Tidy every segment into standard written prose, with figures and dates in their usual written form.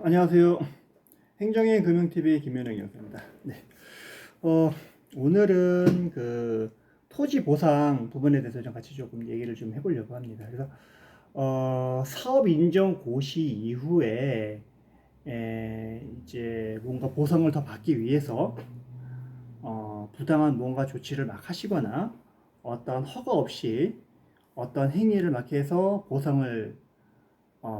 안녕하세요. 행정의 금융TV 김현영이었습니다. 네. 오늘은 그 토지 보상 부분에 대해서 좀 같이 조금 얘기를 좀 해보려고 합니다. 그래서 사업 인정 고시 이후에 이제 뭔가 보상을 더 받기 위해서 부당한 뭔가 조치를 막 하시거나 어떤 허가 없이 어떤 행위를 막 해서 보상을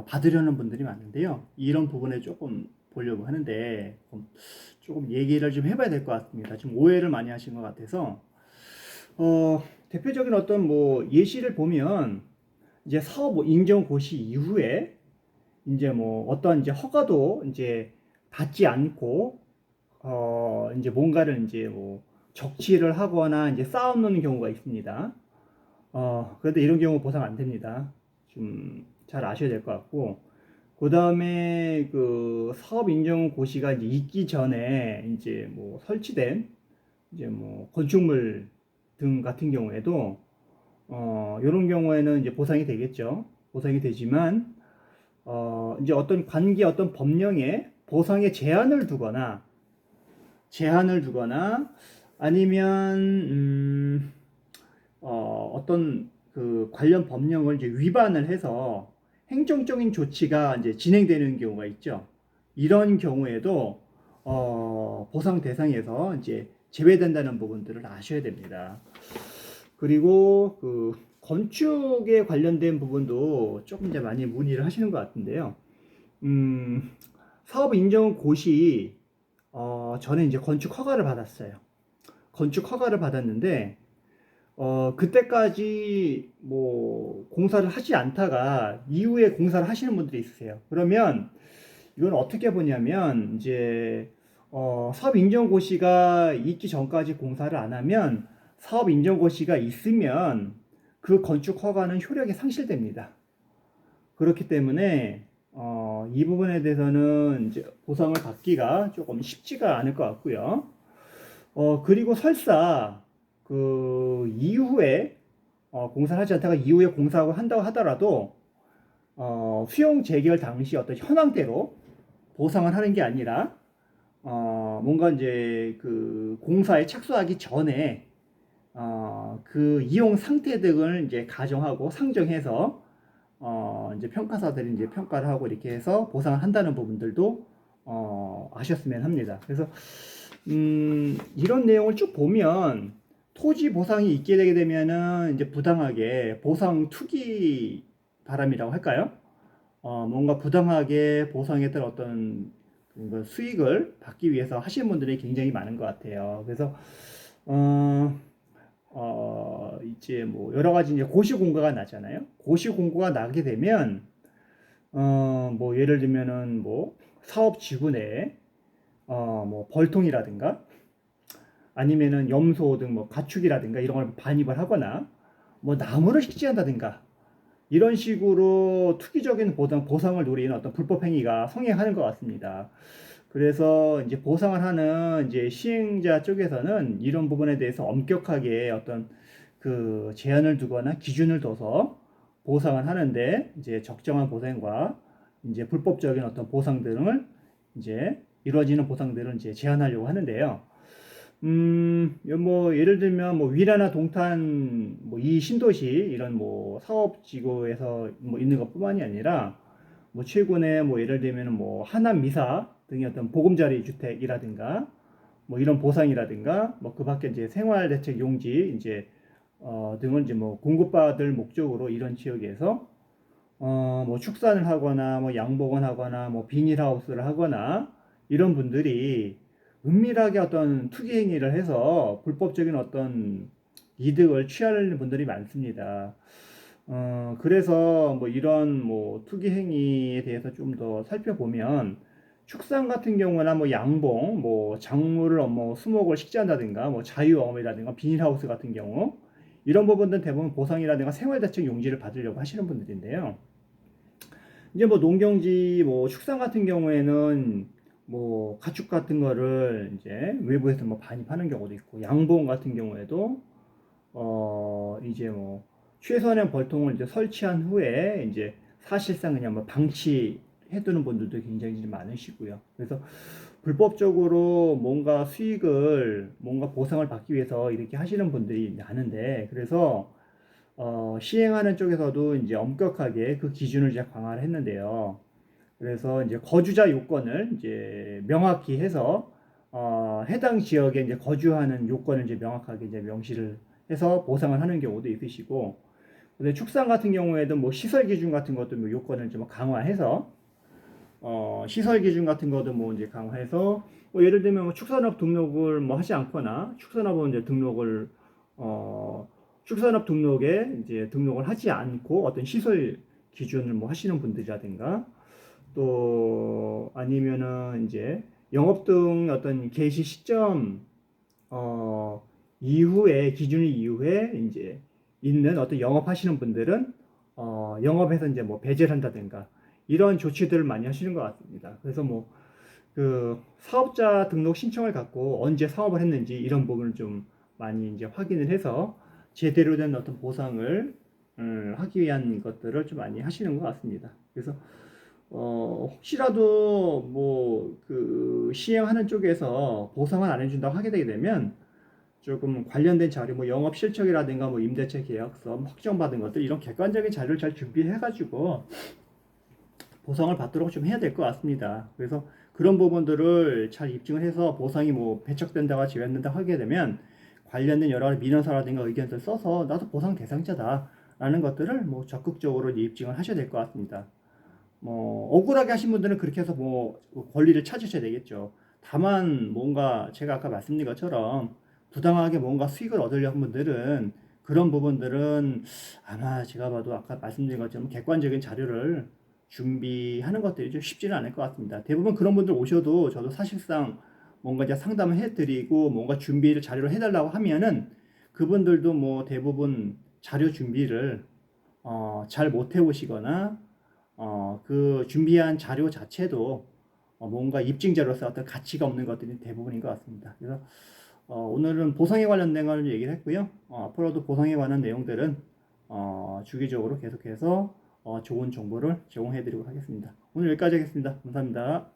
받으려는 분들이 많은데요. 이런 부분에 조금 보려고 하는데 조금 얘기를 좀 해봐야 될 것 같습니다. 좀 오해를 많이 하신 것 같아서 대표적인 어떤 뭐 예시를 보면 이제 사업 뭐 인정 고시 이후에 이제 뭐 어떤 이제 허가도 이제 받지 않고 이제 뭔가를 이제 뭐 적치를 하거나 이제 쌓아놓는 경우가 있습니다. 그런데 이런 경우 보상 안 됩니다. 좀 잘 아셔야 될 것 같고, 그 다음에 그 사업 인정 고시가 이제 있기 전에 이제 뭐 설치된 이제 뭐 건축물 등 같은 경우에도 이런 경우에는 이제 보상이 되겠죠. 보상이 되지만 이제 어떤 관계 어떤 법령에 보상의 제한을 두거나 아니면 어떤 그 관련 법령을 이제 위반을 해서 행정적인 조치가 이제 진행되는 경우가 있죠. 이런 경우에도 보상 대상에서 이제 제외된다는 부분들을 아셔야 됩니다. 그리고 그 건축에 관련된 부분도 조금 이제 많이 문의를 하시는 것 같은데요. 사업 인정 고시 저는 이제 건축 허가를 받았어요. 건축 허가를 받았는데 그때까지 뭐 공사를 하지 않다가 이후에 공사를 하시는 분들이 있으세요. 그러면 이건 어떻게 보냐면 이제 사업 인정 고시가 있기 전까지 공사를 안 하면 사업 인정 고시가 있으면 그 건축 허가는 효력이 상실됩니다. 그렇기 때문에 이 부분에 대해서는 이제 보상을 받기가 조금 쉽지가 않을 것 같고요. 그리고 설사 그 이후에 공사를 하지 않다가 이후에 공사하고 한다고 하더라도 수용 재개월 당시 어떤 현황대로 보상을 하는 게 아니라 뭔가 이제 그 공사에 착수하기 전에 그 이용 상태 등을 이제 가정하고 상정해서 이제 평가사들이 이제 평가를 하고 이렇게 해서 보상을 한다는 부분들도 아셨으면 합니다. 그래서 이런 내용을 쭉 보면 토지 보상이 있게 되게 되면은 이제 부당하게 보상 투기 바람이라고 할까요? 뭔가 부당하게 보상에 따른 어떤 그 수익을 받기 위해서 하시는 분들이 굉장히 많은 것 같아요. 그래서 이제 뭐 여러 가지 이제 고시 공고가 나잖아요. 고시 공고가 나게 되면 뭐 예를 들면은 뭐 사업 지구 내에 뭐 벌통이라든가 아니면은 염소 등 뭐 가축이라든가 이런 걸 반입을 하거나 뭐 나무를 식재한다든가 이런 식으로 투기적인 보상을 노리는 어떤 불법 행위가 성행하는 것 같습니다. 그래서 이제 보상을 하는 이제 시행자 쪽에서는 이런 부분에 대해서 엄격하게 어떤 그 제한을 두거나 기준을 둬서 보상을 하는데 이제 적정한 보상과 이제 불법적인 어떤 보상 등을 이제 이루어지는 보상들은 이제 제한하려고 하는데요. 뭐 예를 들면 뭐 위라나 동탄 뭐 이 신도시 이런 뭐 사업지구에서 뭐 있는 것뿐만이 아니라 뭐 최근에 뭐 예를 들면 뭐 하남 미사 등의 어떤 보금자리 주택이라든가 뭐 이런 보상이라든가 뭐 그 밖에 이제 생활대책 용지 이제 등을 이제 뭐 공급받을 목적으로 이런 지역에서 뭐 축산을 하거나 뭐 양봉을 하거나 뭐 비닐하우스를 하거나 이런 분들이 은밀하게 어떤 투기 행위를 해서 불법적인 어떤 이득을 취하는 분들이 많습니다. 그래서 뭐 이런 뭐 투기 행위에 대해서 좀 더 살펴보면 축산 같은 경우나 뭐 양봉, 뭐 작물을 뭐 수목을 식재한다든가 뭐 자유어업이라든가 비닐하우스 같은 경우 이런 부분들은 대부분 보상이라든가 생활대책 용지를 받으려고 하시는 분들인데요. 이제 뭐 농경지 뭐 축산 같은 경우에는 뭐 가축 같은 거를 이제 외부에서 뭐 반입하는 경우도 있고 양봉 같은 경우에도 이제 뭐 최선의 벌통을 이제 설치한 후에 이제 사실상 그냥 뭐 방치 해두는 분들도 굉장히 많으시고요. 그래서 불법적으로 뭔가 수익을 뭔가 보상을 받기 위해서 이렇게 하시는 분들이 많은데, 그래서 시행하는 쪽에서도 이제 엄격하게 그 기준을 이제 강화를 했는데요. 그래서 이제 거주자 요건을 이제 명확히 해서 해당 지역에 이제 거주하는 요건을 이제 명확하게 이제 명시를 해서 보상을 하는 경우도 있으시고, 근데 축산 같은 경우에도 뭐 시설 기준 같은 것도 뭐 요건을 좀 강화해서 시설 기준 같은 것도 뭐 이제 강화해서 뭐 예를 들면 뭐 축산업 등록을 뭐 하지 않거나 축산업은 이제 등록을 축산업 등록에 이제 등록을 하지 않고 어떤 시설 기준을 뭐 하시는 분들이라든가, 또 아니면은 이제 영업 등 어떤 개시 시점 이후에 기준 이후에 이제 있는 어떤 영업하시는 분들은 영업에서 이제 뭐 배제를 한다든가 이런 조치들을 많이 하시는 것 같습니다. 그래서 뭐 그 사업자 등록 신청을 갖고 언제 사업을 했는지 이런 부분을 좀 많이 이제 확인을 해서 제대로 된 어떤 보상을 하기 위한 것들을 좀 많이 하시는 것 같습니다. 그래서 혹시라도 뭐 그 시행하는 쪽에서 보상을 안 해준다고 하게 되게 되면 조금 관련된 자료, 뭐 영업 실적이라든가 뭐 임대차 계약서, 뭐 확정받은 것들 이런 객관적인 자료를 잘 준비해가지고 보상을 받도록 좀 해야 될 것 같습니다. 그래서 그런 부분들을 잘 입증을 해서 보상이 뭐 배척된다가 제외된다 하게 되면 관련된 여러 가지 민원서라든가 의견서를 써서 나도 보상 대상자다라는 것들을 뭐 적극적으로 입증을 하셔야 될 것 같습니다. 뭐 억울하게 하신 분들은 그렇게 해서 뭐 권리를 찾으셔야 되겠죠. 다만 뭔가 제가 아까 말씀드린 것처럼 부당하게 뭔가 수익을 얻으려 한 분들은 그런 부분들은 아마 제가 봐도 아까 말씀드린 것처럼 객관적인 자료를 준비하는 것들이 좀 쉽지는 않을 것 같습니다. 대부분 그런 분들 오셔도 저도 사실상 뭔가 이제 상담을 해드리고 뭔가 준비를 자료를 해달라고 하면은 그분들도 뭐 대부분 자료 준비를 잘 못 해오시거나 그 준비한 자료 자체도 뭔가 입증자로서 어떤 가치가 없는 것들이 대부분인 것 같습니다. 그래서 오늘은 보상에 관련된 걸 얘기를 했고요. 앞으로도 보상에 관한 내용들은 주기적으로 계속해서 좋은 정보를 제공해 드리도록 하겠습니다. 오늘 여기까지 하겠습니다. 감사합니다.